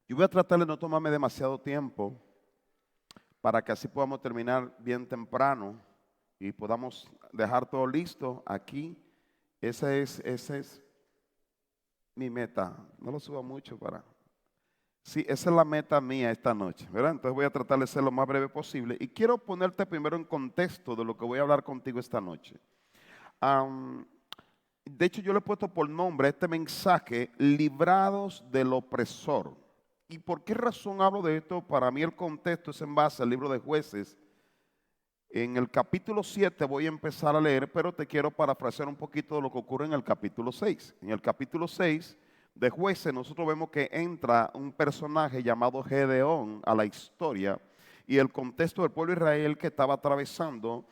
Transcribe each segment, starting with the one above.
Yo voy a tratar de no tomarme demasiado tiempo para que así podamos terminar bien temprano y podamos dejar todo listo aquí. Esa es mi meta. No lo subo mucho para... Sí, esa es la meta mía esta noche, ¿verdad? Entonces voy a tratar de ser lo más breve posible. Y quiero ponerte primero en contexto de lo que voy a hablar contigo esta noche. De hecho, yo le he puesto por nombre a este mensaje, Librados del Opresor. ¿Y por qué razón hablo de esto? Para mí el contexto es en base al libro de Jueces. En el capítulo 7 voy a empezar a leer, pero te quiero parafrasear un poquito de lo que ocurre en el capítulo 6. En el capítulo 6 de Jueces nosotros vemos que entra un personaje llamado Gedeón a la historia y el contexto del pueblo de Israel que estaba atravesando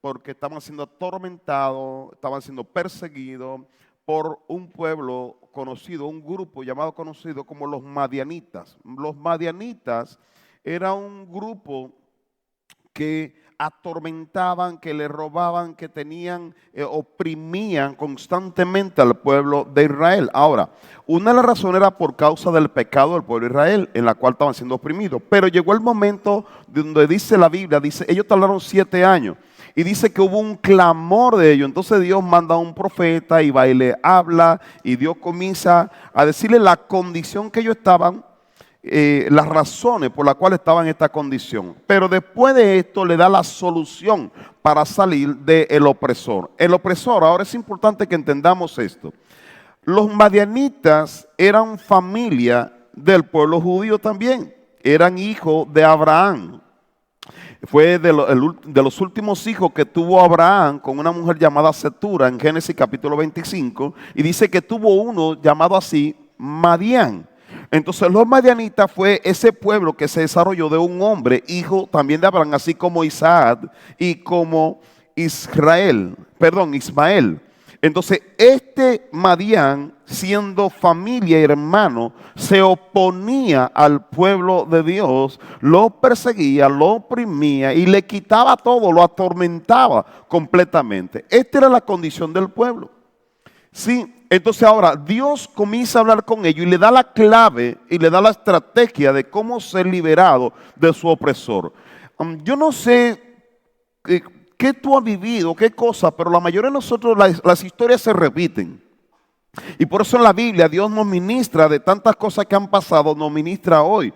porque estaban siendo atormentados, estaban siendo perseguidos por un pueblo conocido, un grupo llamado conocido como los madianitas. Los madianitas era un grupo que atormentaban, que le robaban, que tenían, oprimían constantemente al pueblo de Israel. Ahora, una de las razones era por causa del pecado del pueblo de Israel, en la cual estaban siendo oprimidos. Pero llegó el momento donde dice la Biblia, dice, ellos tardaron 7 años. Y dice que hubo un clamor de ellos. Entonces Dios manda a un profeta y va y le habla. Y Dios comienza a decirle la condición que ellos estaban, las razones por las cuales estaban en esta condición. Pero después de esto le da la solución para salir del opresor. El opresor, ahora es importante que entendamos esto. Los madianitas eran familia del pueblo judío también. Eran hijos de Abraham. Fue de los últimos hijos que tuvo Abraham con una mujer llamada Setura en Génesis capítulo 25. Y dice que tuvo uno llamado así, Madián. Entonces los madianitas fue ese pueblo que se desarrolló de un hombre, hijo también de Abraham, así como Isaac y como Ismael. Entonces este Madián, siendo familia y hermano, se oponía al pueblo de Dios, lo perseguía, lo oprimía y le quitaba todo, lo atormentaba completamente. Esta era la condición del pueblo. Sí, entonces ahora Dios comienza a hablar con ellos y le da la clave y le da la estrategia de cómo ser liberado de su opresor. Yo no sé qué tú has vivido, qué cosa, pero la mayoría de nosotros las historias se repiten. Y por eso en la Biblia Dios nos ministra de tantas cosas que han pasado, nos ministra hoy.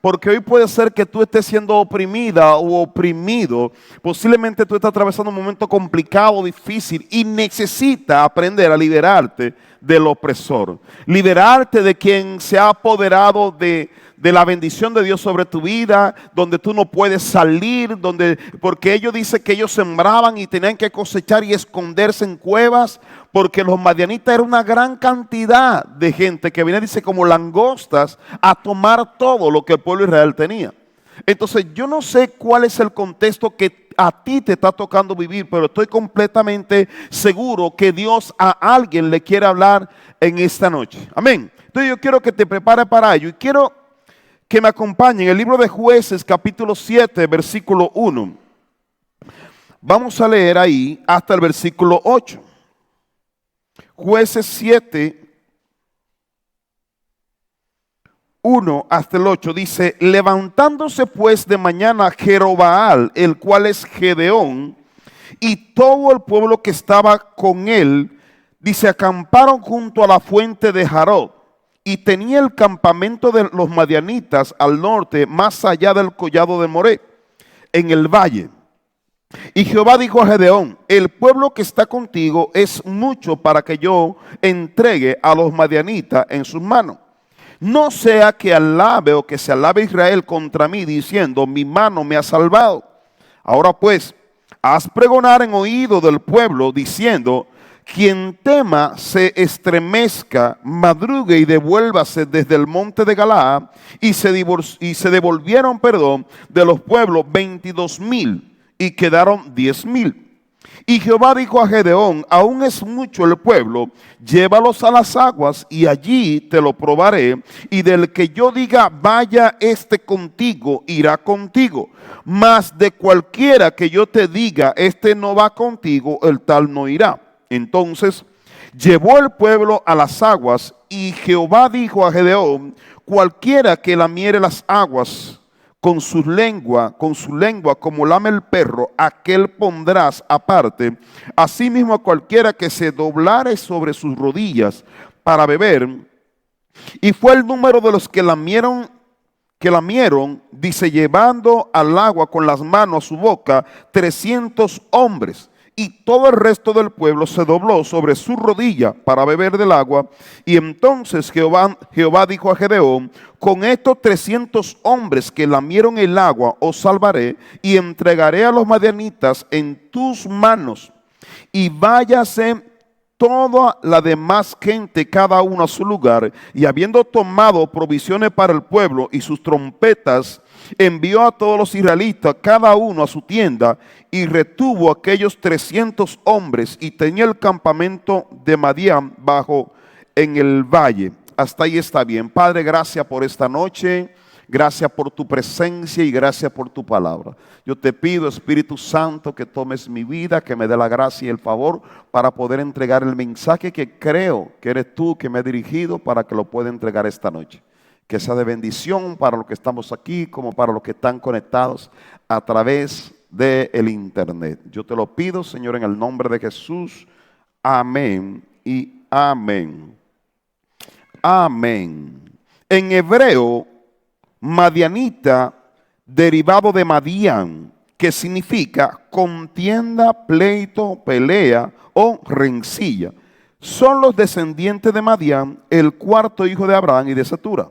Porque hoy puede ser que tú estés siendo oprimida o oprimido. Posiblemente tú estás atravesando un momento complicado, difícil y necesitas aprender a liberarte del opresor. Liberarte de quien se ha apoderado de la bendición de Dios sobre tu vida, donde tú no puedes salir, porque ellos dicen que ellos sembraban y tenían que cosechar y esconderse en cuevas, porque los madianitas era una gran cantidad de gente que venía, dice, como langostas a tomar todo lo que el pueblo de Israel tenía. Entonces yo no sé cuál es el contexto que a ti te está tocando vivir, pero estoy completamente seguro que Dios a alguien le quiere hablar en esta noche. Amén. Entonces yo quiero que te prepares para ello y quiero que me acompañen. El libro de Jueces, capítulo 7, versículo 1. Vamos a leer ahí hasta el versículo 8. Jueces 7, 1 hasta el 8 dice: levantándose pues de mañana Jerobaal, el cual es Gedeón, y todo el pueblo que estaba con él, dice, acamparon junto a la fuente de Jarod. Y tenía el campamento de los madianitas al norte, más allá del collado de Moré, en el valle. Y Jehová dijo a Gedeón: el pueblo que está contigo es mucho para que yo entregue a los madianitas en sus manos. No sea que alabe o que se alabe Israel contra mí, diciendo: mi mano me ha salvado. Ahora pues, haz pregonar en oído del pueblo, diciendo: quien tema se estremezca, madrugue y devuélvase desde el monte de Galaad. Y se devolvieron, de los pueblos 22,000 y quedaron 10,000. Y Jehová dijo a Gedeón: aún es mucho el pueblo, llévalos a las aguas y allí te lo probaré. Y del que yo diga vaya este contigo, irá contigo. Mas de cualquiera que yo te diga este no va contigo, el tal no irá. Entonces llevó el pueblo a las aguas y Jehová dijo a Gedeón: cualquiera que lamiere las aguas con su lengua como lame el perro, aquel pondrás aparte. Asimismo a cualquiera que se doblare sobre sus rodillas para beber. Y fue el número de los que lamieron, dice, llevando al agua con las manos a su boca, 300 hombres. Y todo el resto del pueblo se dobló sobre su rodilla para beber del agua. Y entonces Jehová dijo a Gedeón: con estos 300 hombres que lamieron el agua os salvaré, y entregaré a los madianitas en tus manos. Y váyase toda la demás gente, cada uno a su lugar. Y habiendo tomado provisiones para el pueblo y sus trompetas, envió a todos los israelitas, cada uno a su tienda, y retuvo aquellos 300 hombres, y tenía el campamento de Madián bajo en el valle. Hasta ahí está bien. Padre, gracias por esta noche. Gracias por tu presencia y gracias por tu palabra. Yo te pido, Espíritu Santo, que tomes mi vida, que me dé la gracia y el favor para poder entregar el mensaje que creo que eres tú que me has dirigido para que lo pueda entregar esta noche. Que sea de bendición para los que estamos aquí como para los que están conectados a través del internet. Yo te lo pido, Señor, en el nombre de Jesús. Amén y amén. Amén. En hebreo, madianita, derivado de Madián, que significa contienda, pleito, pelea o rencilla. Son los descendientes de Madián, el cuarto hijo de Abraham y de Setura.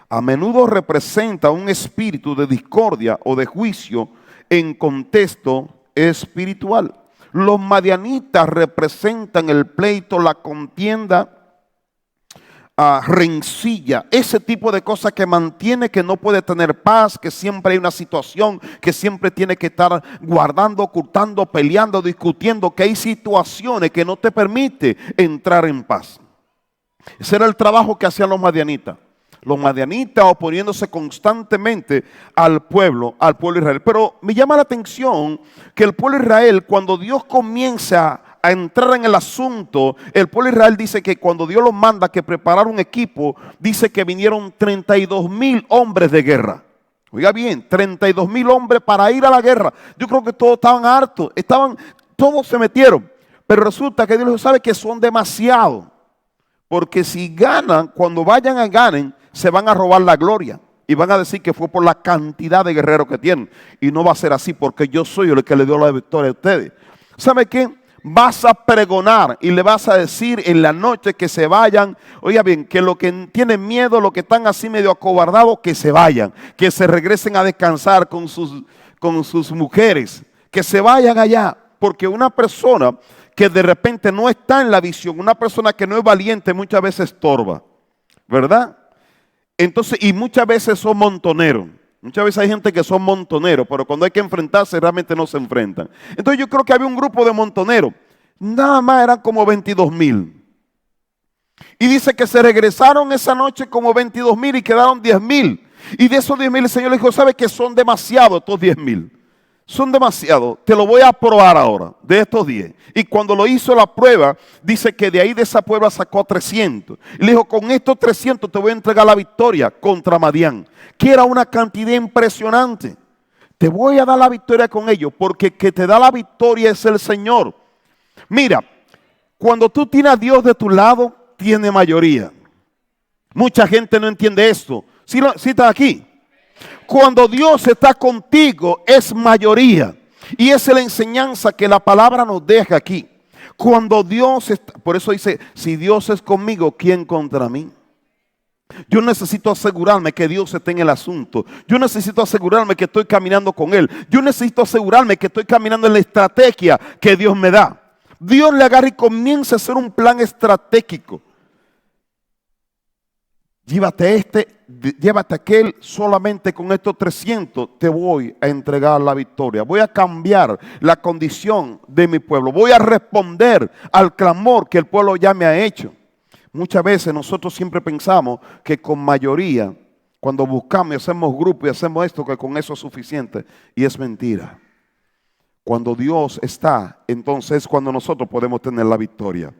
A menudo representa un espíritu de discordia o de juicio en contexto espiritual. Los madianitas representan el pleito, la contienda, rencilla, ese tipo de cosas que mantiene que no puede tener paz, que siempre hay una situación, que siempre tiene que estar guardando, ocultando, peleando, discutiendo, que hay situaciones que no te permite entrar en paz. Ese era el trabajo que hacían los madianitas. Los madianitas oponiéndose constantemente al pueblo de Israel. Pero me llama la atención que el pueblo de Israel, cuando Dios comienza a entrar en el asunto, el pueblo de Israel dice que cuando Dios los manda que preparar un equipo, dice que vinieron 32,000 hombres de guerra. Oiga bien, 32,000 hombres para ir a la guerra. Yo creo que todos estaban hartos, todos se metieron. Pero resulta que Dios les sabe que son demasiados. Porque si ganan, cuando vayan a ganen, se van a robar la gloria. Y van a decir que fue por la cantidad de guerreros que tienen. Y no va a ser así porque yo soy el que le dio la victoria a ustedes. ¿Sabe qué? Vas a pregonar y le vas a decir en la noche que se vayan. Oiga bien, que los que tienen miedo, los que están así medio acobardados, que se vayan. Que se regresen a descansar con sus mujeres. Que se vayan allá. Porque una persona que de repente no está en la visión, una persona que no es valiente, muchas veces estorba. ¿Verdad? Entonces, y muchas veces son montoneros. Muchas veces hay gente que son montoneros, pero cuando hay que enfrentarse realmente no se enfrentan. Entonces yo creo que había un grupo de montoneros. Nada más eran como 22,000. Y dice que se regresaron esa noche como 22,000 y quedaron 10,000. Y de esos 10,000 el Señor le dijo: ¿sabe que son demasiados estos 10,000? Son demasiados, te lo voy a probar ahora, de estos 10. Y cuando lo hizo la prueba, dice que de ahí de esa prueba sacó 300. Y le dijo: con estos 300 te voy a entregar la victoria contra Madián, que era una cantidad impresionante. Te voy a dar la victoria con ellos, porque el que te da la victoria es el Señor. Mira, cuando tú tienes a Dios de tu lado, tiene mayoría. Mucha gente no entiende esto. ¿Sí está aquí? Cuando Dios está contigo es mayoría. Y esa es la enseñanza que la palabra nos deja aquí. Cuando Dios está, por eso dice: si Dios es conmigo, ¿quién contra mí? Yo necesito asegurarme que Dios esté en el asunto. Yo necesito asegurarme que estoy caminando con Él. Yo necesito asegurarme que estoy caminando en la estrategia que Dios me da. Dios le agarra y comienza a hacer un plan estratégico. Llévate aquel, solamente con estos 300 te voy a entregar la victoria. Voy a cambiar la condición de mi pueblo. Voy a responder al clamor que el pueblo ya me ha hecho. Muchas veces nosotros siempre pensamos que con mayoría, cuando buscamos y hacemos grupo y hacemos esto, que con eso es suficiente. Y es mentira. Cuando Dios está, entonces es cuando nosotros podemos tener la victoria.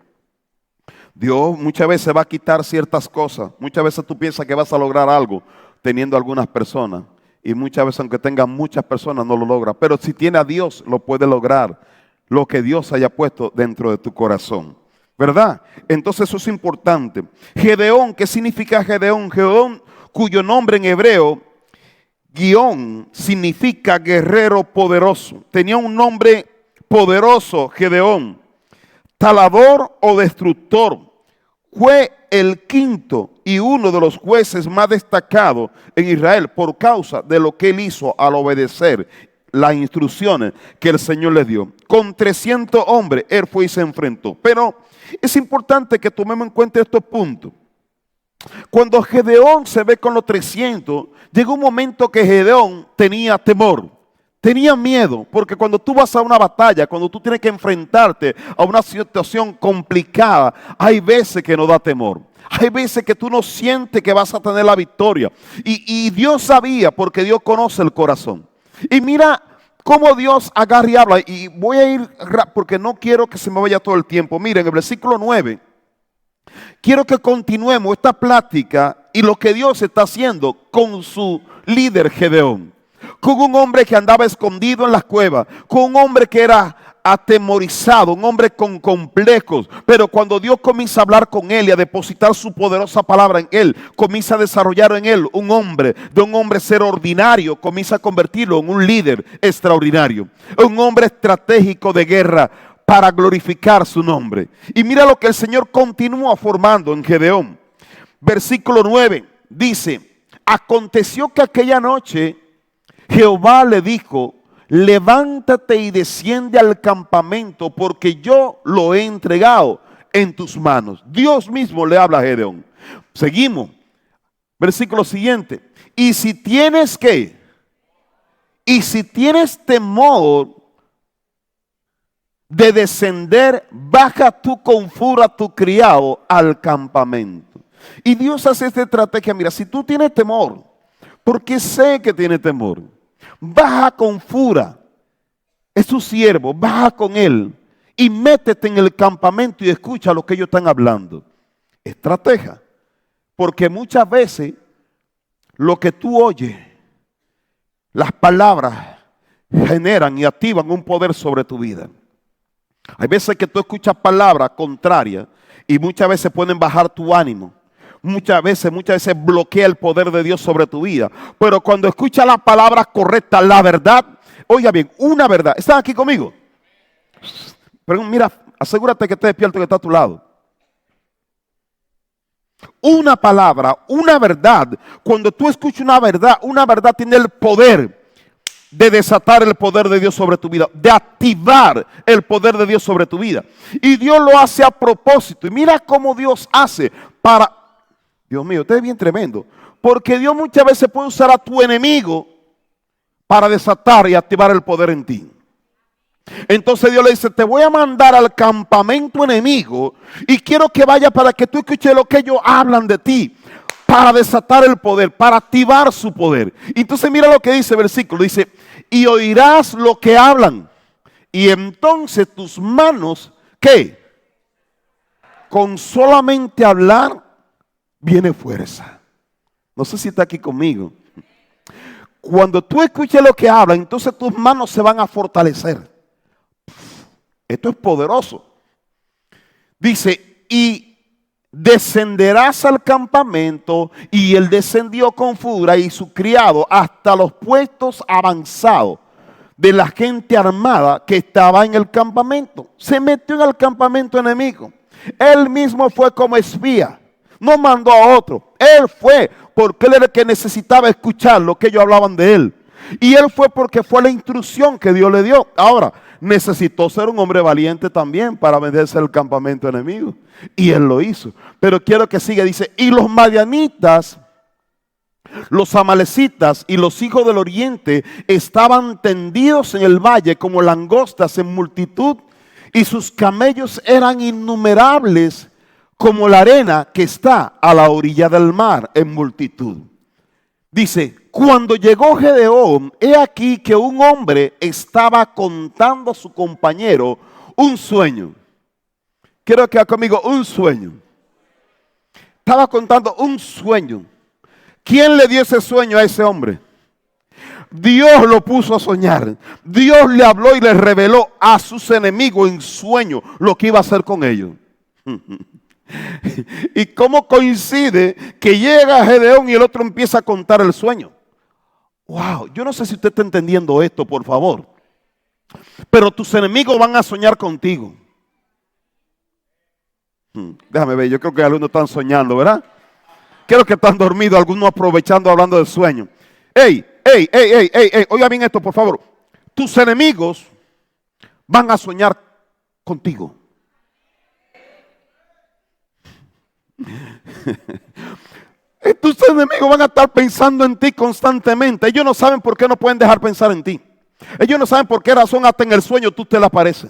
Dios muchas veces va a quitar ciertas cosas. Muchas veces tú piensas que vas a lograr algo teniendo algunas personas. Y muchas veces, aunque tenga muchas personas, no lo logra. Pero si tiene a Dios, lo puede lograr. Lo que Dios haya puesto dentro de tu corazón. ¿Verdad? Entonces eso es importante. Gedeón, ¿qué significa Gedeón? Gedeón, cuyo nombre en hebreo, guión, significa guerrero poderoso. Tenía un nombre poderoso, Gedeón. Talador o destructor. Fue el quinto y uno de los jueces más destacados en Israel por causa de lo que él hizo al obedecer las instrucciones que el Señor le dio. Con 300 hombres él fue y se enfrentó. Pero es importante que tomemos en cuenta estos puntos. Cuando Gedeón se ve con los 300, llegó un momento que Gedeón tenía temor. Tenía miedo, porque cuando tú vas a una batalla, cuando tú tienes que enfrentarte a una situación complicada, hay veces que no da temor. Hay veces que tú no sientes que vas a tener la victoria. Y Dios sabía, porque Dios conoce el corazón. Y mira cómo Dios agarra y habla. Y voy a ir, porque no quiero que se me vaya todo el tiempo. Miren, en el versículo 9, quiero que continuemos esta plática y lo que Dios está haciendo con su líder Gedeón. Con un hombre que andaba escondido en las cuevas, con un hombre que era atemorizado, un hombre con complejos, pero cuando Dios comienza a hablar con él y a depositar su poderosa palabra en él, comienza a desarrollar en él un hombre, de un hombre ser ordinario, comienza a convertirlo en un líder extraordinario, un hombre estratégico de guerra para glorificar su nombre. Y mira lo que el Señor continúa formando en Gedeón. Versículo 9 dice: aconteció que aquella noche Jehová le dijo: levántate y desciende al campamento, porque yo lo he entregado en tus manos. Dios mismo le habla a Gedeón. Seguimos. Versículo siguiente. Y si tienes temor de descender, baja tú con furia a tu criado al campamento. Y Dios hace esta estrategia. Mira, si tú tienes temor, porque sé que tiene temor, baja con furia, es su siervo, baja con él y métete en el campamento y escucha lo que ellos están hablando. Estrategia, porque muchas veces lo que tú oyes, las palabras generan y activan un poder sobre tu vida. Hay veces que tú escuchas palabras contrarias y muchas veces pueden bajar tu ánimo. Muchas veces bloquea el poder de Dios sobre tu vida. Pero cuando escuchas las palabras correctas, la verdad, oiga bien, una verdad. ¿Están aquí conmigo? Pero mira, asegúrate que esté despierto, que está a tu lado. Una palabra, una verdad. Cuando tú escuchas una verdad tiene el poder de desatar el poder de Dios sobre tu vida, de activar el poder de Dios sobre tu vida. Y Dios lo hace a propósito. Y mira cómo Dios hace para... Dios mío, usted es bien tremendo. Porque Dios muchas veces puede usar a tu enemigo para desatar y activar el poder en ti. Entonces Dios le dice: te voy a mandar al campamento enemigo y quiero que vaya para que tú escuches lo que ellos hablan de ti, para desatar el poder, para activar su poder. Entonces mira lo que dice el versículo. Dice: y oirás lo que hablan, y entonces tus manos, ¿qué? Con solamente hablar viene fuerza. No sé si está aquí conmigo. Cuando tú escuches lo que hablan, entonces tus manos se van a fortalecer. Esto es poderoso. Dice: y descenderás al campamento. Y él descendió con furia y su criado hasta los puestos avanzados de la gente armada que estaba en el campamento. Se metió en el campamento enemigo. Él mismo fue como espía. No mandó a otro. Él fue porque él era el que necesitaba escuchar lo que ellos hablaban de él. Y él fue porque fue la instrucción que Dios le dio. Ahora, necesitó ser un hombre valiente también para venderse al campamento enemigo. Y él lo hizo. Pero quiero que siga. Dice: y los madianitas, los amalecitas y los hijos del oriente estaban tendidos en el valle como langostas en multitud. Y sus camellos eran innumerables como la arena que está a la orilla del mar en multitud. Dice: cuando llegó Gedeón, he aquí que un hombre estaba contando a su compañero un sueño. Quiero que haga conmigo un sueño. Estaba contando un sueño. ¿Quién le dio ese sueño a ese hombre? Dios lo puso a soñar. Dios le habló y le reveló a sus enemigos en sueño lo que iba a hacer con ellos. Y cómo coincide que llega Gedeón y el otro empieza a contar el sueño. Wow, yo no sé si usted está entendiendo esto, por favor. Pero tus enemigos van a soñar contigo. Déjame ver, yo creo que algunos están soñando, ¿verdad? Creo que están dormidos, algunos aprovechando hablando del sueño. Ey, oiga bien esto, por favor. Tus enemigos van a soñar contigo. Tus enemigos van a estar pensando en ti constantemente. Ellos no saben por qué no pueden dejar pensar en ti. Ellos no saben por qué razón hasta en el sueño tú te le apareces.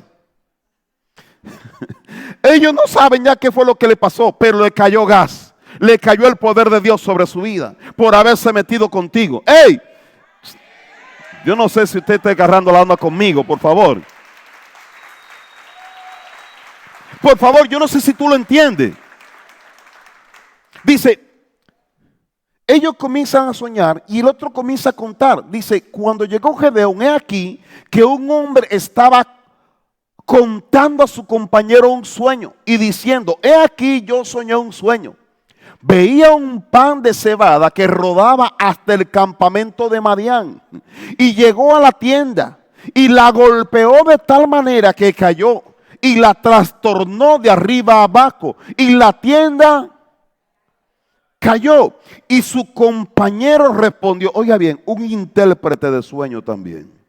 Ellos no saben ya qué fue lo que le pasó, pero le cayó gas. Le cayó el poder de Dios sobre su vida por haberse metido contigo. ¡Ey! Yo no sé si usted está agarrando la onda conmigo, por favor. Por favor, yo no sé si tú lo entiendes. Dice, ellos comienzan a soñar y el otro comienza a contar. Dice, cuando llegó Gedeón, he aquí que un hombre estaba contando a su compañero un sueño y diciendo, he aquí yo soñé un sueño. Veía un pan de cebada que rodaba hasta el campamento de Madián y llegó a la tienda y la golpeó de tal manera que cayó y la trastornó de arriba a abajo y la tienda cayó. Y su compañero respondió, oiga bien, un intérprete de sueño también.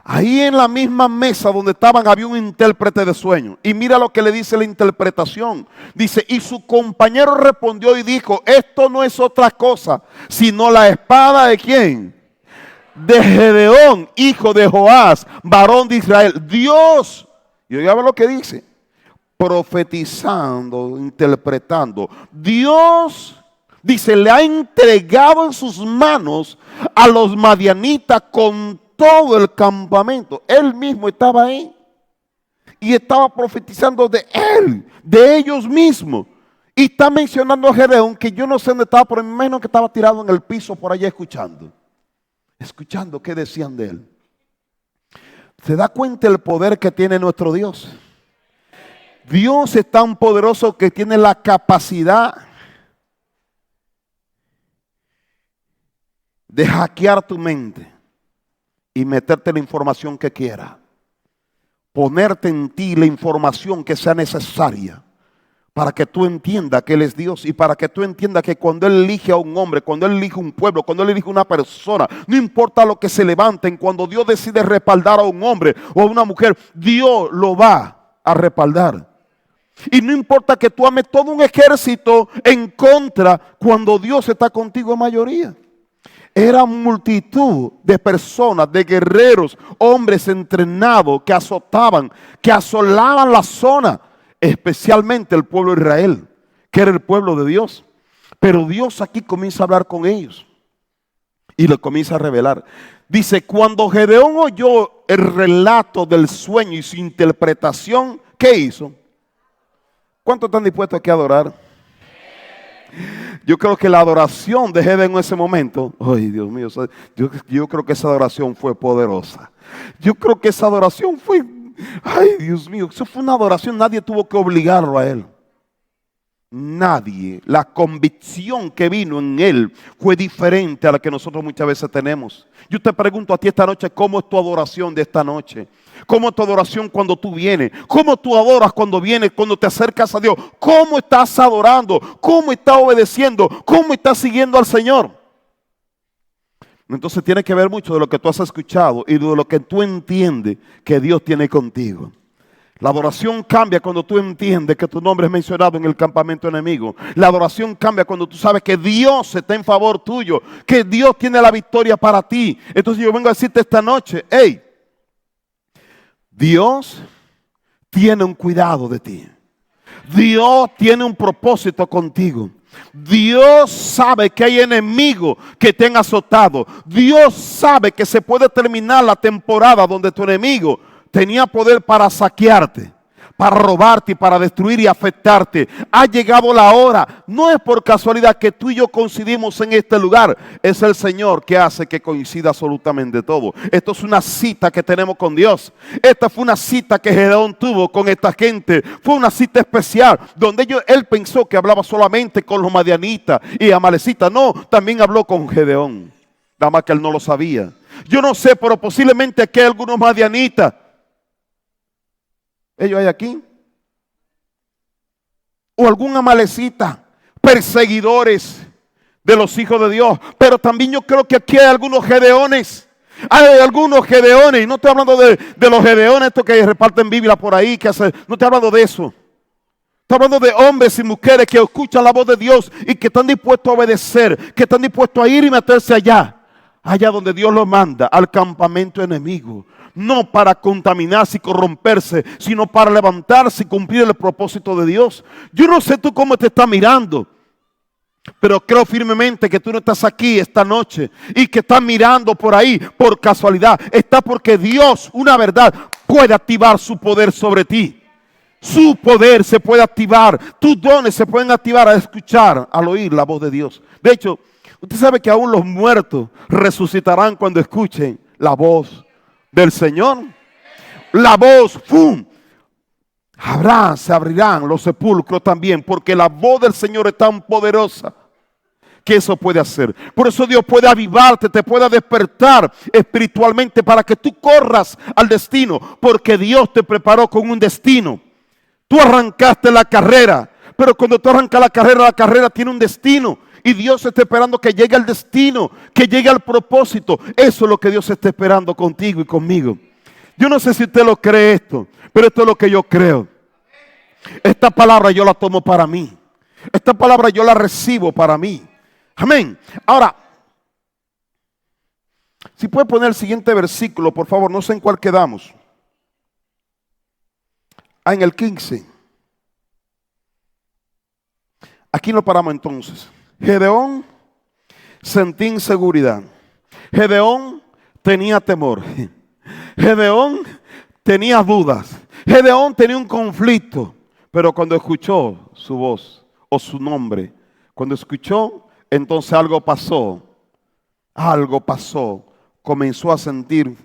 Ahí en la misma mesa donde estaban había un intérprete de sueño. Y mira lo que le dice la interpretación. Dice, y su compañero respondió y dijo, esto no es otra cosa, sino la espada ¿de quién? De Gedeón, hijo de Joás, varón de Israel. Dios, y oiga lo que dice, profetizando, interpretando. Dios, dice, le ha entregado en sus manos a los madianitas con todo el campamento. Él mismo estaba ahí y estaba profetizando de él, de ellos mismos. Y está mencionando a Gedeón, que yo no sé dónde estaba, pero menos que estaba tirado en el piso por allá escuchando qué decían de él. ¿Se da cuenta el poder que tiene nuestro Dios? Dios es tan poderoso que tiene la capacidad de hackear tu mente y meterte la información que quiera. Ponerte en ti la información que sea necesaria para que tú entiendas que Él es Dios y para que tú entiendas que cuando Él elige a un hombre, cuando Él elige un pueblo, cuando Él elige una persona, no importa lo que se levanten, cuando Dios decide respaldar a un hombre o a una mujer, Dios lo va a respaldar. Y no importa que tú ames todo un ejército en contra, cuando Dios está contigo en mayoría. Era multitud de personas, de guerreros, hombres entrenados que azotaban, que asolaban la zona, especialmente el pueblo de Israel, que era el pueblo de Dios. Pero Dios aquí comienza a hablar con ellos y lo comienza a revelar. Dice, cuando Gedeón oyó el relato del sueño y su interpretación, ¿qué hizo? ¿Cuántos están dispuestos aquí a adorar? Yo creo que la adoración de Gedeón en ese momento, ay Dios mío, yo creo que esa adoración fue poderosa. Yo creo que esa adoración fue, ay Dios mío, eso fue una adoración, nadie tuvo que obligarlo a él. Nadie, la convicción que vino en él fue diferente a la que nosotros muchas veces tenemos. Yo te pregunto a ti esta noche, ¿cómo es tu adoración de esta noche? ¿Cómo es tu adoración cuando tú vienes? ¿Cómo tú adoras cuando vienes, cuando te acercas a Dios? ¿Cómo estás adorando? ¿Cómo estás obedeciendo? ¿Cómo estás siguiendo al Señor? Entonces tiene que ver mucho de lo que tú has escuchado y de lo que tú entiendes que Dios tiene contigo. La adoración cambia cuando tú entiendes que tu nombre es mencionado en el campamento enemigo. La adoración cambia cuando tú sabes que Dios está en favor tuyo, que Dios tiene la victoria para ti. Entonces yo vengo a decirte esta noche, hey, Dios tiene un cuidado de ti. Dios tiene un propósito contigo. Dios sabe que hay enemigos que te han azotado. Dios sabe que se puede terminar la temporada donde tu enemigo tenía poder para saquearte, para robarte y para destruir y afectarte. Ha llegado la hora. No es por casualidad que tú y yo coincidimos en este lugar. Es el Señor que hace que coincida absolutamente todo. Esto es una cita que tenemos con Dios. Esta fue una cita que Gedeón tuvo con esta gente. Fue una cita especial donde él pensó que hablaba solamente con los madianitas y amalecitas. No, también habló con Gedeón. Nada más que él no lo sabía. Yo no sé, pero posiblemente aquí hay algunos madianitas. Ellos hay aquí. O algún amalecita, perseguidores de los hijos de Dios. Pero también yo creo que aquí hay algunos gedeones. Hay algunos gedeones. Y no estoy hablando de los gedeones, estos que reparten Biblia por ahí. No estoy hablando de eso. Estoy hablando de hombres y mujeres que escuchan la voz de Dios y que están dispuestos a obedecer. Que están dispuestos a ir y meterse allá. Allá donde Dios los manda, al campamento enemigo. No para contaminarse y corromperse, sino para levantarse y cumplir el propósito de Dios. Yo no sé tú cómo te estás mirando, pero creo firmemente que tú no estás aquí esta noche y que estás mirando por ahí por casualidad. Está porque Dios, una verdad, puede activar su poder sobre ti. Su poder se puede activar. Tus dones se pueden activar al escuchar, al oír la voz de Dios. De hecho, usted sabe que aún los muertos resucitarán cuando escuchen la voz del Señor. La voz, ¡fum! Se abrirán los sepulcros también, porque la voz del Señor es tan poderosa que eso puede hacer. Por eso Dios puede avivarte, te puede despertar espiritualmente para que tú corras al destino, porque Dios te preparó con un destino. Tú arrancaste la carrera, pero cuando tú arrancas la carrera tiene un destino. Y Dios está esperando que llegue al destino, que llegue al propósito. Eso es lo que Dios está esperando contigo y conmigo. Yo no sé si usted lo cree esto, pero esto es lo que yo creo. Esta palabra yo la tomo para mí. Esta palabra yo la recibo para mí. Amén. Ahora, si puede poner el siguiente versículo, por favor, no sé en cuál quedamos. En el 15. Aquí nos paramos entonces. Gedeón sentía inseguridad. Gedeón tenía temor. Gedeón tenía dudas. Gedeón tenía un conflicto. Pero cuando escuchó su voz o su nombre, cuando escuchó, entonces algo pasó. Algo pasó. Comenzó a sentir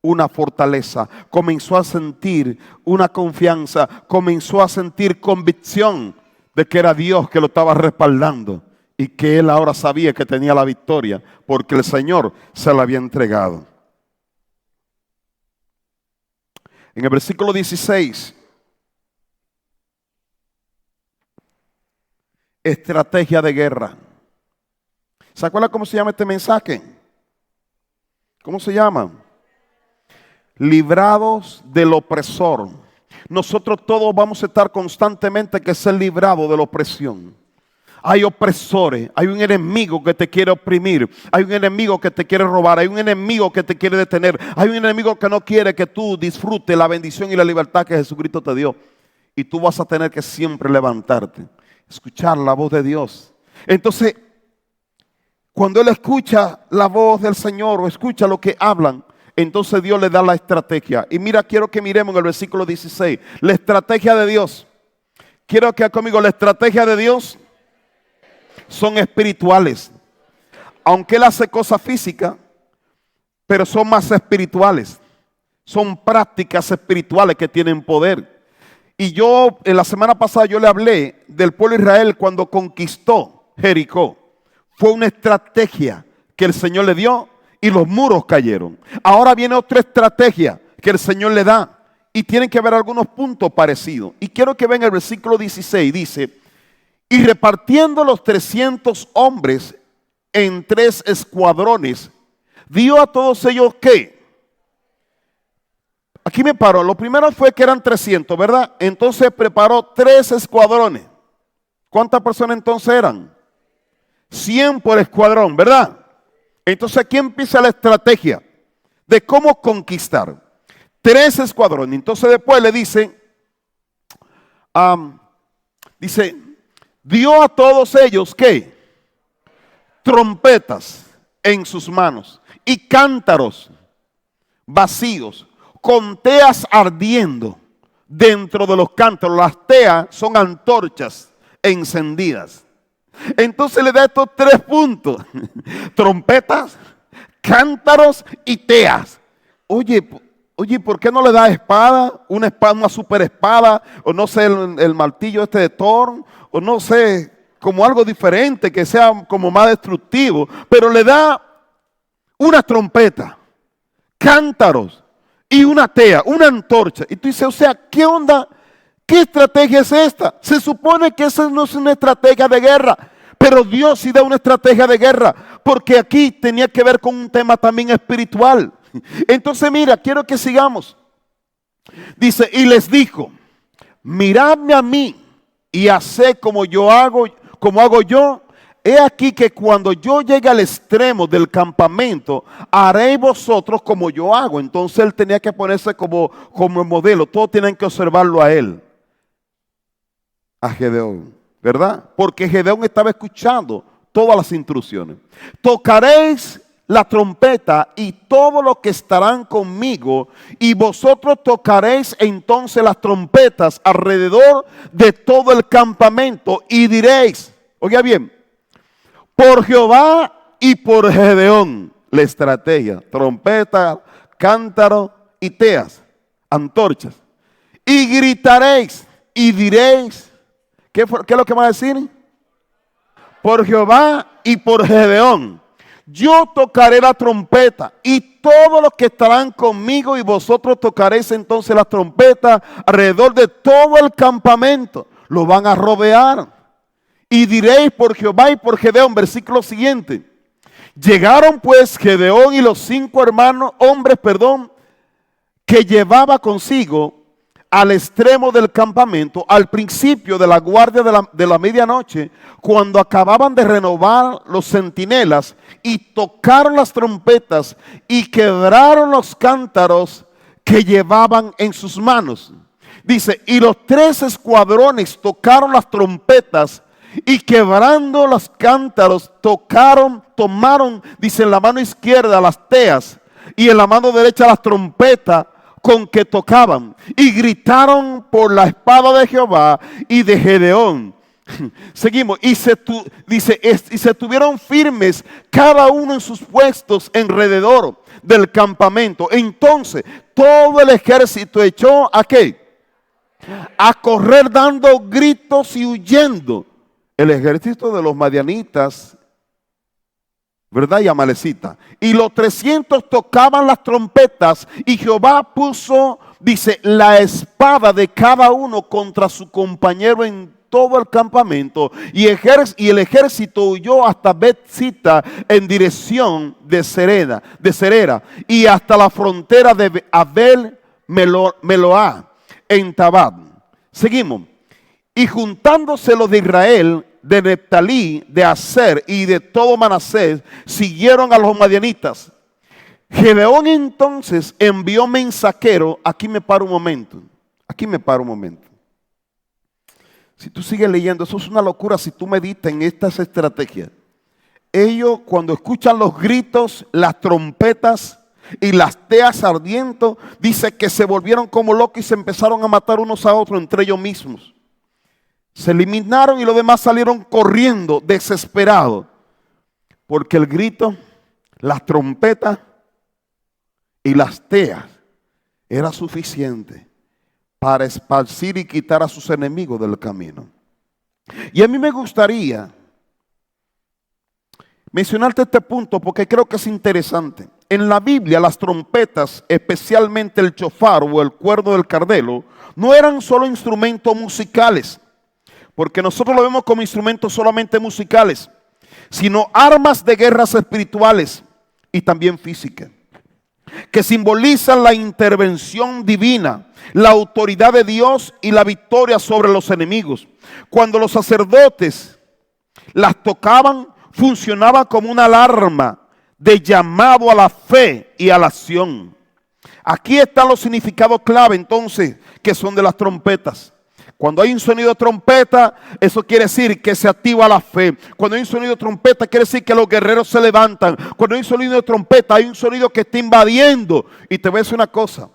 una fortaleza. Comenzó a sentir una confianza. Comenzó a sentir convicción de que era Dios que lo estaba respaldando. Y que él ahora sabía que tenía la victoria porque el Señor se la había entregado. En el versículo 16, estrategia de guerra. ¿Se acuerdan cómo se llama este mensaje? ¿Cómo se llama? Librados del opresor. Nosotros todos vamos a estar constantemente que ser librados de la opresión. Hay opresores, hay un enemigo que te quiere oprimir, hay un enemigo que te quiere robar, hay un enemigo que te quiere detener, hay un enemigo que no quiere que tú disfrutes la bendición y la libertad que Jesucristo te dio. Y tú vas a tener que siempre levantarte, escuchar la voz de Dios. Entonces, cuando él escucha la voz del Señor o escucha lo que hablan, entonces Dios le da la estrategia. Y mira, quiero que miremos en el versículo 16, la estrategia de Dios. Quiero que conmigo, la estrategia de Dios son espirituales. Aunque él hace cosas físicas, pero son más espirituales. Son prácticas espirituales que tienen poder. Y yo, en la semana pasada, yo le hablé del pueblo de Israel cuando conquistó Jericó. Fue una estrategia que el Señor le dio y los muros cayeron. Ahora viene otra estrategia que el Señor le da y tienen que ver algunos puntos parecidos. Y quiero que vean el versículo 16, dice: y repartiendo los 300 hombres en 3 escuadrones, dio a todos ellos ¿qué? Aquí me paro. Lo primero fue que eran 300, ¿verdad? Entonces preparó 3 escuadrones. ¿Cuántas personas entonces eran? 100 por escuadrón, ¿verdad? Entonces aquí empieza la estrategia de cómo conquistar. 3 escuadrones. Entonces después le dice, dio a todos ellos ¿qué? Trompetas en sus manos y cántaros vacíos con teas ardiendo dentro de los cántaros. Las teas son antorchas encendidas. Entonces le da estos 3 puntos: trompetas, cántaros y teas. Oye, ¿por qué no le da espada? Una super espada, o no sé, el martillo este de Thor, o no sé, como algo diferente que sea como más destructivo, pero le da una trompeta, cántaros y una tea, una antorcha. Y tú dices, o sea, ¿qué onda? ¿Qué estrategia es esta? Se supone que esa no es una estrategia de guerra, pero Dios sí da una estrategia de guerra, porque aquí tenía que ver con un tema también espiritual. Entonces mira, quiero que sigamos. Dice, y les dijo, miradme a mí y haced como hago yo. He aquí que cuando yo llegue al extremo del campamento, haréis vosotros como yo hago. Entonces él tenía que ponerse como modelo. Todos tienen que observarlo a él, a Gedeón, ¿verdad? Porque Gedeón estaba escuchando todas las instrucciones. Tocaréis la trompeta y todos los que estarán conmigo, y vosotros tocaréis entonces las trompetas alrededor de todo el campamento y diréis, oiga bien, por Jehová y por Gedeón. La estrategia: trompeta, cántaro y teas, antorchas. Y gritaréis y diréis, ¿qué es lo que va a decir? Por Jehová y por Gedeón. Yo tocaré la trompeta y todos los que estarán conmigo, y vosotros tocaréis entonces la trompeta alrededor de todo el campamento. Lo van a rodear. Y diréis por Jehová y por Gedeón. Versículo siguiente. Llegaron pues Gedeón y los 5 hombres que llevaba consigo al extremo del campamento, al principio de la guardia de la medianoche, cuando acababan de renovar los centinelas, y tocaron las trompetas y quebraron los cántaros que llevaban en sus manos. Dice, y los 3 escuadrones tocaron las trompetas y quebrando los cántaros tomaron, dice, en la mano izquierda las teas y en la mano derecha las trompetas con que tocaban, y gritaron por la espada de Jehová y de Gedeón. Seguimos, y se tuvieron firmes cada uno en sus puestos alrededor del campamento. Entonces todo el ejército echó ¿a qué? A correr dando gritos y huyendo. El ejército de los madianitas, ¿verdad? Y amalecita. Y los 300 tocaban las trompetas, y Jehová puso, dice, la espada de cada uno contra su compañero en todo el campamento, y el ejército huyó hasta Bet-sita en dirección de Serera, y hasta la frontera de Abel Meloá en Tabad. Seguimos. Y juntándose los de Israel, de Neftalí, de Aser y de todo Manasés, siguieron a los madianitas. Gedeón entonces envió mensajero. Aquí me paro un momento. Si tú sigues leyendo, eso es una locura si tú meditas en estas estrategias. Ellos, cuando escuchan los gritos, las trompetas y las teas ardiendo, dice que se volvieron como locos y se empezaron a matar unos a otros entre ellos mismos. Se eliminaron y los demás salieron corriendo desesperados, porque el grito, las trompetas y las teas era suficiente para esparcir y quitar a sus enemigos del camino. Y a mí me gustaría mencionarte este punto porque creo que es interesante. En la Biblia las trompetas, especialmente el chofar o el cuerno del cardelo, no eran solo instrumentos musicales, porque nosotros lo vemos como instrumentos solamente musicales, sino armas de guerras espirituales y también físicas, que simbolizan la intervención divina, la autoridad de Dios y la victoria sobre los enemigos. Cuando los sacerdotes las tocaban, funcionaba como una alarma de llamado a la fe y a la acción. Aquí están los significados clave entonces que son de las trompetas. Cuando hay un sonido de trompeta, eso quiere decir que se activa la fe. Cuando hay un sonido de trompeta, quiere decir que los guerreros se levantan. Cuando hay un sonido de trompeta, hay un sonido que está invadiendo. Y te voy a decir una cosa.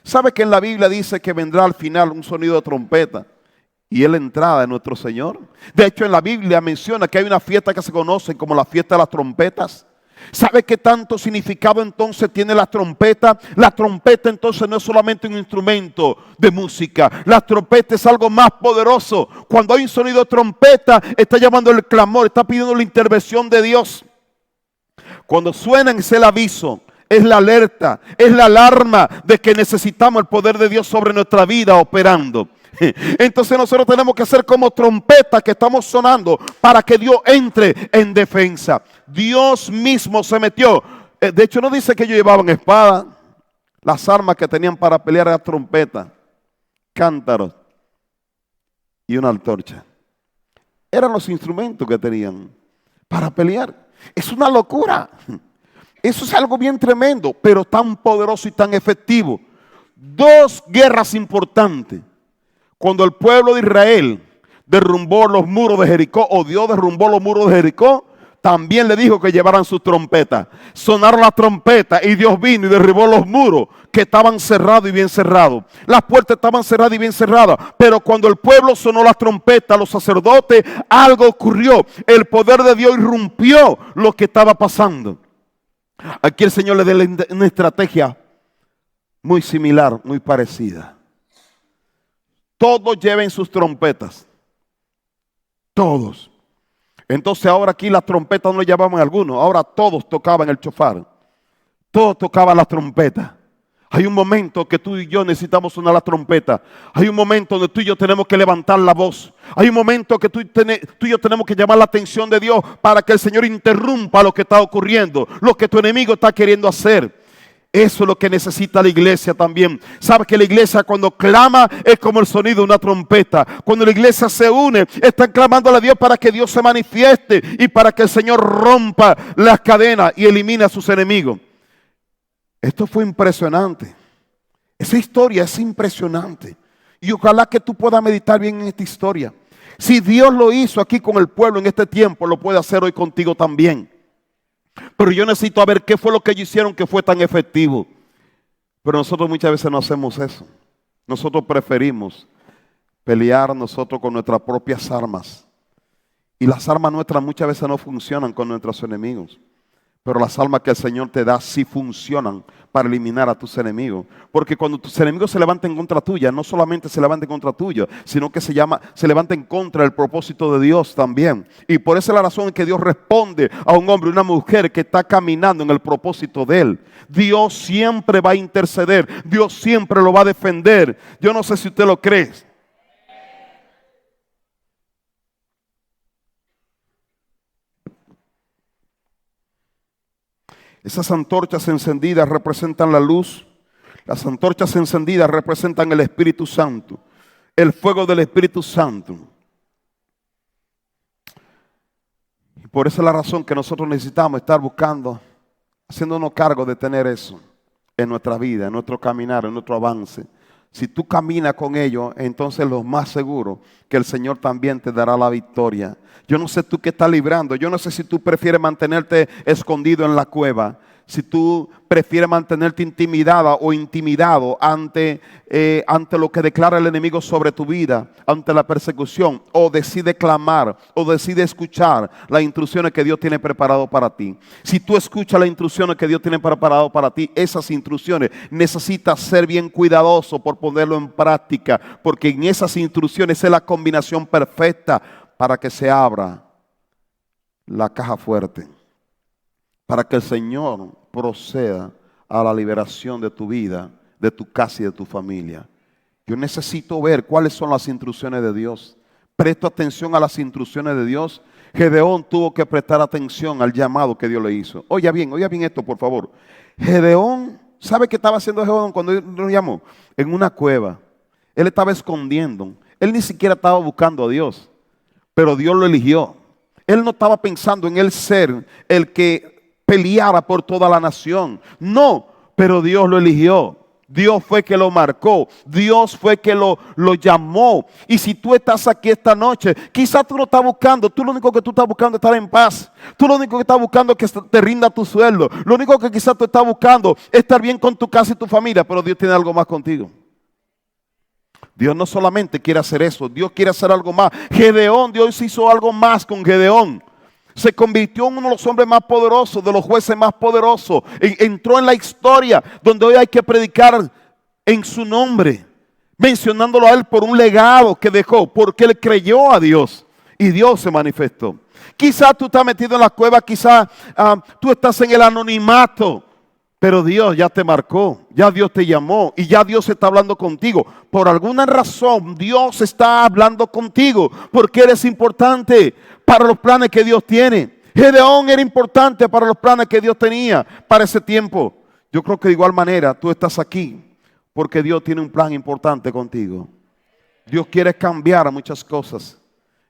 ¿Sabe que en la Biblia dice que vendrá al final un sonido de trompeta? Y es la entrada de nuestro Señor. De hecho, en la Biblia menciona que hay una fiesta que se conoce como la fiesta de las trompetas. ¿Sabe qué tanto significado entonces tiene la trompeta? La trompeta entonces no es solamente un instrumento de música. La trompeta es algo más poderoso. Cuando hay un sonido de trompeta, está llamando el clamor, está pidiendo la intervención de Dios. Cuando suena es el aviso, es la alerta, es la alarma de que necesitamos el poder de Dios sobre nuestra vida operando. Entonces nosotros tenemos que ser como trompetas que estamos sonando para que Dios entre en defensa. Dios mismo se metió. De hecho no dice que ellos llevaban espada. Las armas que tenían para pelear eran trompetas, cántaros y una antorcha. Eran los instrumentos que tenían para pelear. Es una locura. Eso es algo bien tremendo, pero tan poderoso y tan efectivo. Dos guerras importantes. Cuando el pueblo de Israel derrumbó los muros de Jericó, o Dios derrumbó los muros de Jericó, también le dijo que llevaran sus trompetas. Sonaron las trompetas y Dios vino y derribó los muros que estaban cerrados y bien cerrados. Las puertas estaban cerradas y bien cerradas. Pero cuando el pueblo sonó las trompetas, los sacerdotes, algo ocurrió. El poder de Dios irrumpió lo que estaba pasando. Aquí el Señor le da una estrategia muy similar, muy parecida. Todos lleven sus trompetas. Todos. Entonces ahora aquí las trompetas no le llamaban a algunos. Ahora todos tocaban el shofar. Todos tocaban las trompetas. Hay un momento que tú y yo necesitamos sonar la trompeta. Hay un momento donde tú y yo tenemos que levantar la voz. Hay un momento que tú y yo tenemos que llamar la atención de Dios para que el Señor interrumpa lo que está ocurriendo, lo que tu enemigo está queriendo hacer. Eso es lo que necesita la iglesia también. Sabes que la iglesia cuando clama es como el sonido de una trompeta. Cuando la iglesia se une, están clamando a Dios para que Dios se manifieste y para que el Señor rompa las cadenas y elimine a sus enemigos. Esto fue impresionante. Esa historia es impresionante. Y ojalá que tú puedas meditar bien en esta historia. Si Dios lo hizo aquí con el pueblo en este tiempo, lo puede hacer hoy contigo también. Pero yo necesito ver qué fue lo que ellos hicieron que fue tan efectivo. Pero nosotros muchas veces no hacemos eso. Nosotros preferimos pelear nosotros con nuestras propias armas. Y las armas nuestras muchas veces no funcionan con nuestros enemigos. Pero las armas que el Señor te da sí funcionan para eliminar a tus enemigos. Porque cuando tus enemigos se levanten contra tuya, no solamente se levanten contra tuyo, sino que se levanten contra el propósito de Dios también. Y por esa es la razón en que Dios responde a un hombre y una mujer que está caminando en el propósito de Él. Dios siempre va a interceder. Dios siempre lo va a defender. Yo no sé si usted lo cree. Esas antorchas encendidas representan la luz. Las antorchas encendidas representan el Espíritu Santo. El fuego del Espíritu Santo. Y por esa es la razón que nosotros necesitamos estar buscando, haciéndonos cargo de tener eso en nuestra vida, en nuestro caminar, en nuestro avance. Si tú caminas con ellos, entonces lo más seguro que el Señor también te dará la victoria. Yo no sé tú qué estás librando. Yo no sé si tú prefieres mantenerte escondido en la cueva. Si tú prefieres mantenerte intimidada o intimidado ante lo que declara el enemigo sobre tu vida, ante la persecución, o decide clamar, o decide escuchar las instrucciones que Dios tiene preparado para ti. Si tú escuchas las instrucciones que Dios tiene preparado para ti, esas instrucciones necesitas ser bien cuidadoso por ponerlo en práctica, porque en esas instrucciones es la combinación perfecta para que se abra la caja fuerte, para que el Señor proceda a la liberación de tu vida, de tu casa y de tu familia. Yo necesito ver cuáles son las instrucciones de Dios. Presto atención a las instrucciones de Dios. Gedeón tuvo que prestar atención al llamado que Dios le hizo. Oiga bien esto por favor. Gedeón, ¿sabe qué estaba haciendo Gedeón cuando Dios lo llamó? En una cueva. Él estaba escondiendo. Él ni siquiera estaba buscando a Dios, pero Dios lo eligió. Él no estaba pensando en él ser el que peleara por toda la nación. No, pero Dios lo eligió. Dios fue que lo marcó. Dios fue que lo llamó. Y si tú estás aquí esta noche, quizás tú no estás buscando. Tú lo único que tú estás buscando es estar en paz. Tú lo único que estás buscando es que te rinda tu sueldo. Lo único que quizás tú estás buscando es estar bien con tu casa y tu familia. Pero Dios tiene algo más contigo. Dios no solamente quiere hacer eso. Dios quiere hacer algo más. Gedeón, Dios hizo algo más con Gedeón. Se convirtió en uno de los hombres más poderosos, de los jueces más poderosos. Entró en la historia donde hoy hay que predicar en su nombre, mencionándolo a él por un legado que dejó, porque él creyó a Dios y Dios se manifestó. Quizás tú estás metido en la cueva, quizás tú estás en el anonimato, pero Dios ya te marcó, ya Dios te llamó y ya Dios está hablando contigo. Por alguna razón Dios está hablando contigo porque eres importante para los planes que Dios tiene. Gedeón era importante para los planes que Dios tenía para ese tiempo. Yo creo que de igual manera tú estás aquí porque Dios tiene un plan importante contigo. Dios quiere cambiar muchas cosas.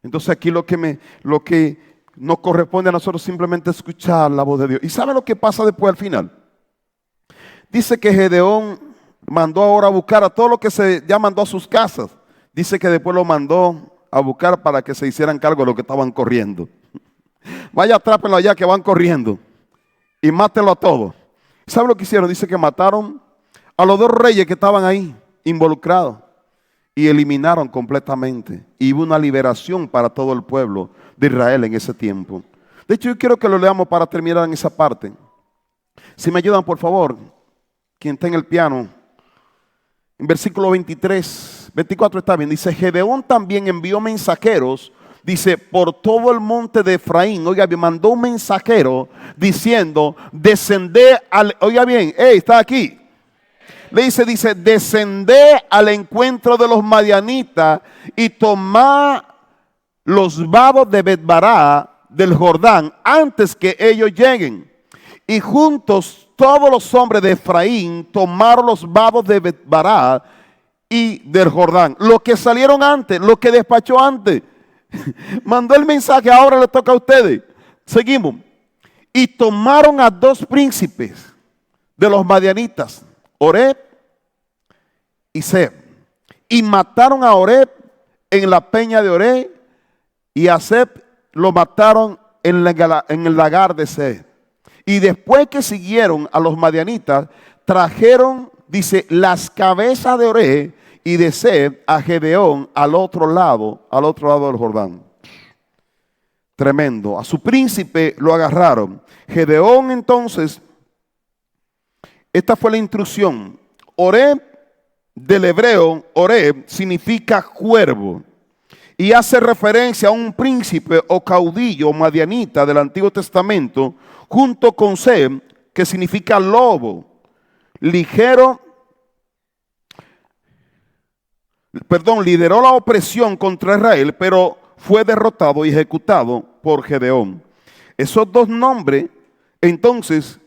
Entonces aquí lo que nos corresponde a nosotros simplemente escuchar la voz de Dios. ¿Y sabe lo que pasa después al final? Dice que Gedeón mandó ahora a buscar a todo lo que ya mandó a sus casas. Dice que después lo mandó a buscar para que se hicieran cargo de lo que estaban corriendo. Vaya, atrápenlo allá que van corriendo y mátenlo a todos. ¿Sabe lo que hicieron? Dice que mataron a los dos reyes que estaban ahí involucrados y eliminaron completamente. Y hubo una liberación para todo el pueblo de Israel en ese tiempo. De hecho, yo quiero que lo leamos para terminar en esa parte. Si me ayudan, por favor, quien está en el piano, en versículo 24 está bien, dice, Gedeón también envió mensajeros, dice, por todo el monte de Efraín. Oiga bien, mandó un mensajero diciendo, descended oiga bien, está aquí. Le dice, descended al encuentro de los madianitas y tomad los vados de Bet-bará del Jordán antes que ellos lleguen. Y juntos todos los hombres de Efraín tomaron los vados de Bet-bará y del Jordán. Los que salieron antes, los que despachó antes. Mandó el mensaje, ahora le toca a ustedes. Seguimos. Y tomaron a dos príncipes de los madianitas, Oreb y Seb. Y mataron a Oreb en la peña de Oreb y a Seb lo mataron en el lagar de Seb. Y después que siguieron a los madianitas, trajeron, dice, las cabezas de Oreb y de Seb a Gedeón al otro lado del Jordán. Tremendo. A su príncipe lo agarraron. Gedeón entonces, esta fue la instrucción. Oreb, del hebreo, Oreb significa cuervo. Y hace referencia a un príncipe o caudillo madianita del Antiguo Testamento, junto con Seb, que significa lobo, lideró la opresión contra Israel, pero fue derrotado y ejecutado por Gedeón. Esos dos nombres, entonces,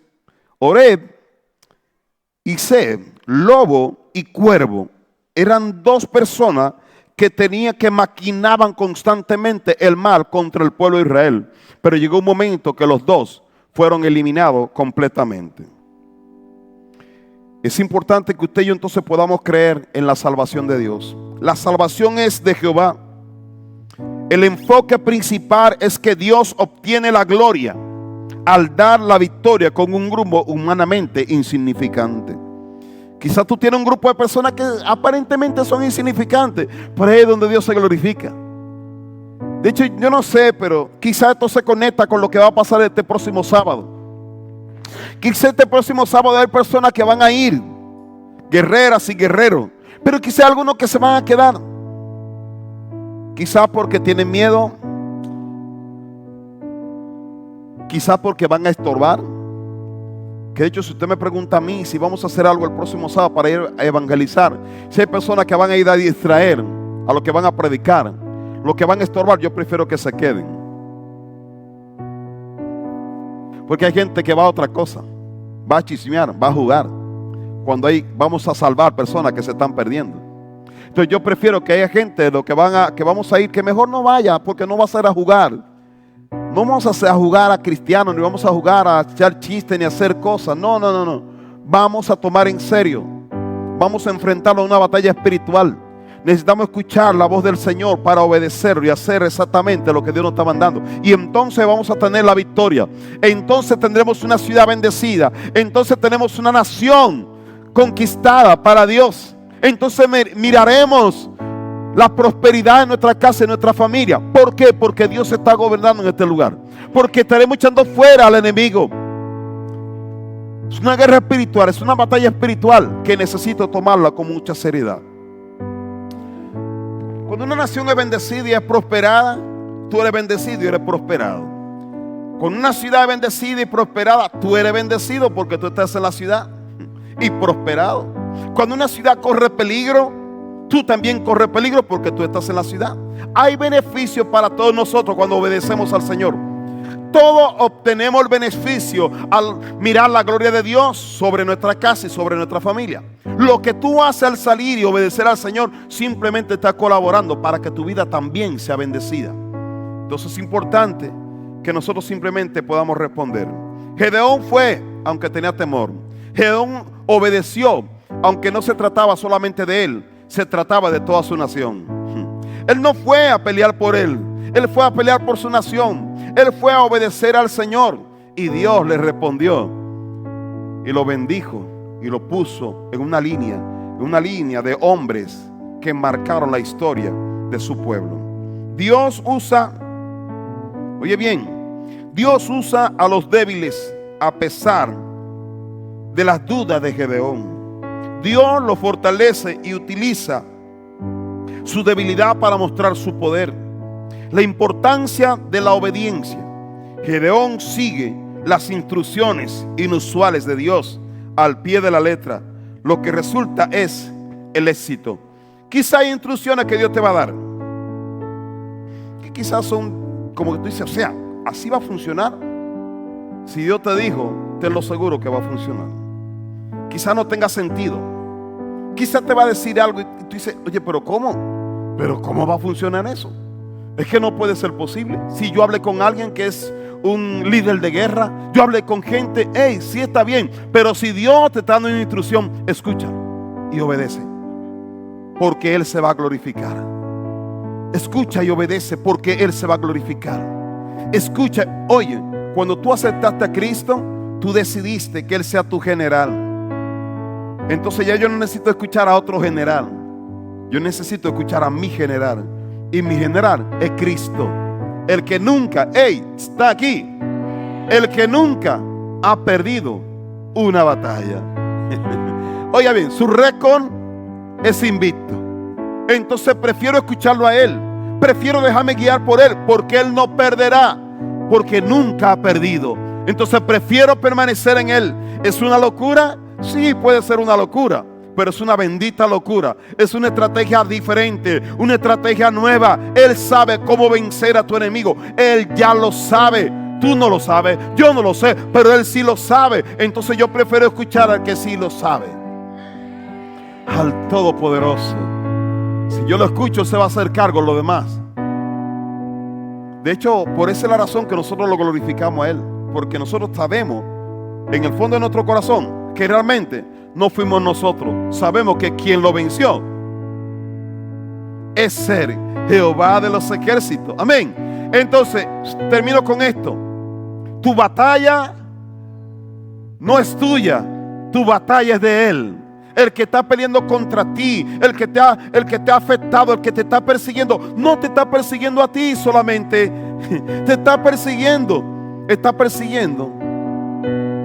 Oreb y Seb, lobo y cuervo, eran dos personas que maquinaban constantemente el mal contra el pueblo de Israel. Pero llegó un momento que los dos fueron eliminados completamente. Es importante que usted y yo entonces podamos creer en la salvación de Dios. La salvación es de Jehová. El enfoque principal es que Dios obtiene la gloria al dar la victoria con un grupo humanamente insignificante. Quizás tú tienes un grupo de personas que aparentemente son insignificantes, pero ahí es donde Dios se glorifica. De hecho, yo no sé, pero quizás esto se conecta con lo que va a pasar este próximo sábado. Quizás este próximo sábado hay personas que van a ir, guerreras y guerreros, pero quizás algunos que se van a quedar. Quizás porque tienen miedo, quizás porque van a estorbar. Que de hecho, si usted me pregunta a mí si vamos a hacer algo el próximo sábado para ir a evangelizar, si hay personas que van a ir a distraer a los que van a predicar, los que van a estorbar, yo prefiero que se queden. Porque hay gente que va a otra cosa, va a chismear, va a jugar, cuando vamos a salvar personas que se están perdiendo. Entonces yo prefiero que haya gente que vamos a ir, que mejor no vaya, porque no va a ser a jugar. No vamos a jugar a cristianos, ni vamos a jugar a echar chistes, ni a hacer cosas. No. Vamos a tomar en serio vamos a enfrentar a una batalla espiritual. Necesitamos escuchar la voz del Señor para obedecer y hacer exactamente lo que Dios nos está mandando. Y entonces vamos a tener la victoria. Entonces tendremos una ciudad bendecida. Entonces tenemos una nación conquistada para Dios. Entonces miraremos la prosperidad en nuestra casa y en nuestra familia. ¿Por qué? Porque Dios está gobernando en este lugar. Porque estaremos echando fuera al enemigo. Es una guerra espiritual, es una batalla espiritual que necesito tomarla con mucha seriedad. Cuando una nación es bendecida y es prosperada, tú eres bendecido y eres prosperado. Cuando una ciudad es bendecida y prosperada, tú eres bendecido porque tú estás en la ciudad y prosperado. Cuando una ciudad corre peligro, tú también corres peligro porque tú estás en la ciudad. Hay beneficios para todos nosotros cuando obedecemos al Señor. Todos obtenemos el beneficio al mirar la gloria de Dios sobre nuestra casa y sobre nuestra familia. Lo que tú haces al salir y obedecer al Señor simplemente está colaborando para que tu vida también sea bendecida. Entonces es importante que nosotros simplemente podamos responder. Gedeón fue, aunque tenía temor. Gedeón obedeció, aunque no se trataba solamente de él, se trataba de toda su nación. Él no fue a pelear por él, él fue a pelear por su nación. Él fue a obedecer al Señor y Dios le respondió y lo bendijo y lo puso en una línea de hombres que marcaron la historia de su pueblo. Dios usa, oye bien, Dios usa a los débiles a pesar de las dudas de Gedeón. Dios lo fortalece y utiliza su debilidad para mostrar su poder. La importancia de la obediencia. Gedeón sigue las instrucciones inusuales de Dios al pie de la letra. Lo que resulta es el éxito. Quizá hay instrucciones que Dios te va a dar, que quizás son como que tú dices, o sea, así va a funcionar. Si Dios te dijo, ten lo seguro que va a funcionar. Quizá no tenga sentido. Quizá te va a decir algo y tú dices, oye, pero ¿cómo? ¿Pero cómo va a funcionar eso? Es que no puede ser posible. Si yo hablé con alguien que es un líder de guerra, yo hablé con gente, hey, sí está bien, pero si Dios te está dando una instrucción, escucha y obedece, porque Él se va a glorificar. Escucha y obedece, porque Él se va a glorificar. Escucha, oye, cuando tú aceptaste a Cristo, tú decidiste que Él sea tu general. Entonces ya yo no necesito escuchar a otro general, yo necesito escuchar a mi general. Y mi general es Cristo. El que nunca, está aquí. El que nunca ha perdido una batalla. Oiga bien, su récord es invicto. Entonces prefiero escucharlo a Él. Prefiero dejarme guiar por Él, porque Él no perderá, porque nunca ha perdido. Entonces prefiero permanecer en Él. ¿Es una locura? Sí, puede ser una locura, pero es una bendita locura. Es una estrategia diferente, una estrategia nueva. Él sabe cómo vencer a tu enemigo. Él ya lo sabe. Tú no lo sabes, yo no lo sé, pero Él sí lo sabe. Entonces yo prefiero escuchar al que sí lo sabe, al Todopoderoso. Si yo lo escucho, Él se va a hacer cargo de lo demás. De hecho, por esa es la razón que nosotros lo glorificamos a Él, porque nosotros sabemos en el fondo de nuestro corazón que realmente no fuimos nosotros. Sabemos que quien lo venció es ser Jehová de los ejércitos. Amén. Entonces, termino con esto. Tu batalla no es tuya, tu batalla es de Él. El que está peleando contra ti, el que te ha afectado, el que te está persiguiendo, no te está persiguiendo a ti solamente, te está persiguiendo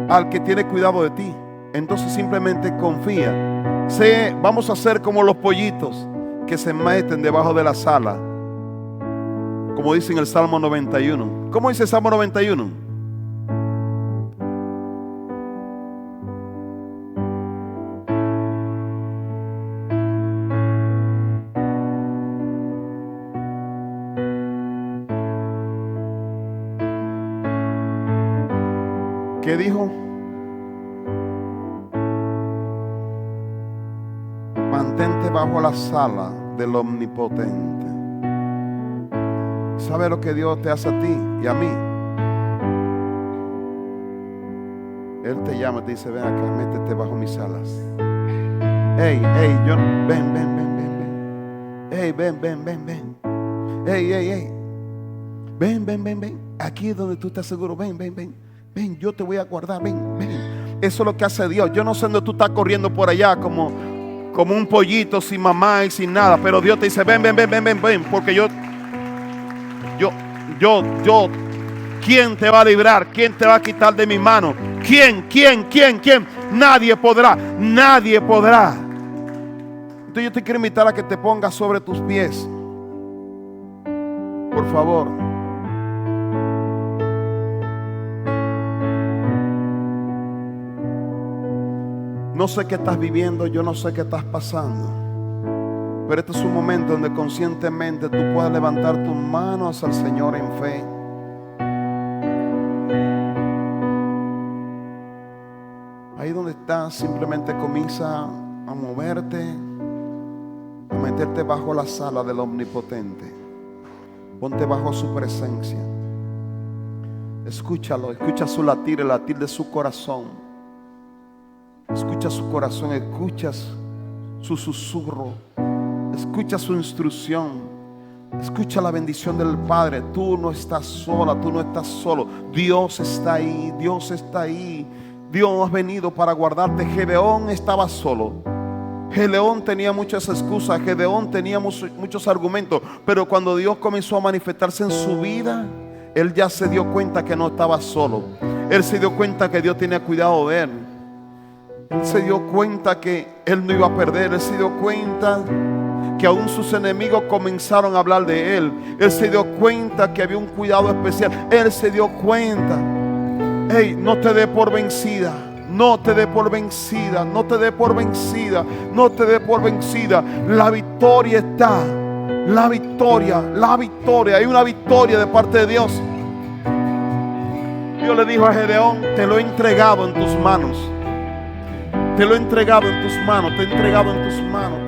al que tiene cuidado de ti. Entonces simplemente confía. Vamos a ser como los pollitos que se meten debajo de la sala, como dice en el Salmo 91. ¿Cómo dice el Salmo 91? ¿Qué dijo? Mantente bajo la sala del Omnipotente. ¿Sabe lo que Dios te hace a ti y a mí? Él te llama y te dice, ven acá, métete bajo mis alas. ven, ven, ven, ven, ven. Hey, ven, ven, ven, ven. Hey. Ven, ven, ven, ven. Aquí es donde tú estás seguro. Ven, ven, ven. Ven, yo te voy a guardar. Ven, ven. Eso es lo que hace Dios. Yo no sé dónde tú estás corriendo por allá como un pollito sin mamá y sin nada. Pero Dios te dice, ven, ven, ven, ven, ven, ven. Porque yo, ¿quién te va a librar? ¿Quién te va a quitar de mi mano? ¿Quién? Nadie podrá. Nadie podrá. Entonces yo te quiero invitar a que te pongas sobre tus pies. Por favor. No sé qué estás viviendo, yo no sé qué estás pasando. Pero este es un momento donde conscientemente tú puedas levantar tus manos hacia el Señor en fe. Ahí donde estás, simplemente comienza a moverte, a meterte bajo la sala del Omnipotente. Ponte bajo su presencia. Escúchalo, escucha su latir, el latir de su corazón. Escucha su corazón, escuchas su susurro, escucha su instrucción, escucha la bendición del Padre. Tú no estás sola, tú no estás solo. Dios está ahí, Dios está ahí. Dios ha venido para guardarte. Gedeón estaba solo. Gedeón tenía muchas excusas, Gedeón tenía muchos argumentos, pero cuando Dios comenzó a manifestarse en su vida, él ya se dio cuenta que no estaba solo. Él se dio cuenta que Dios tenía cuidado de él. Él se dio cuenta que él no iba a perder. Él se dio cuenta que aún sus enemigos comenzaron a hablar de él. Él se dio cuenta que había un cuidado especial. Él se dio cuenta. Hey, no te dé por vencida. No te dé por vencida. No te dé por vencida. No te dé por vencida. La victoria está. La victoria. La victoria. Hay una victoria de parte de Dios. Dios le dijo a Gedeón: te lo he entregado en tus manos. Te lo he entregado en tus manos. Te he entregado en tus manos.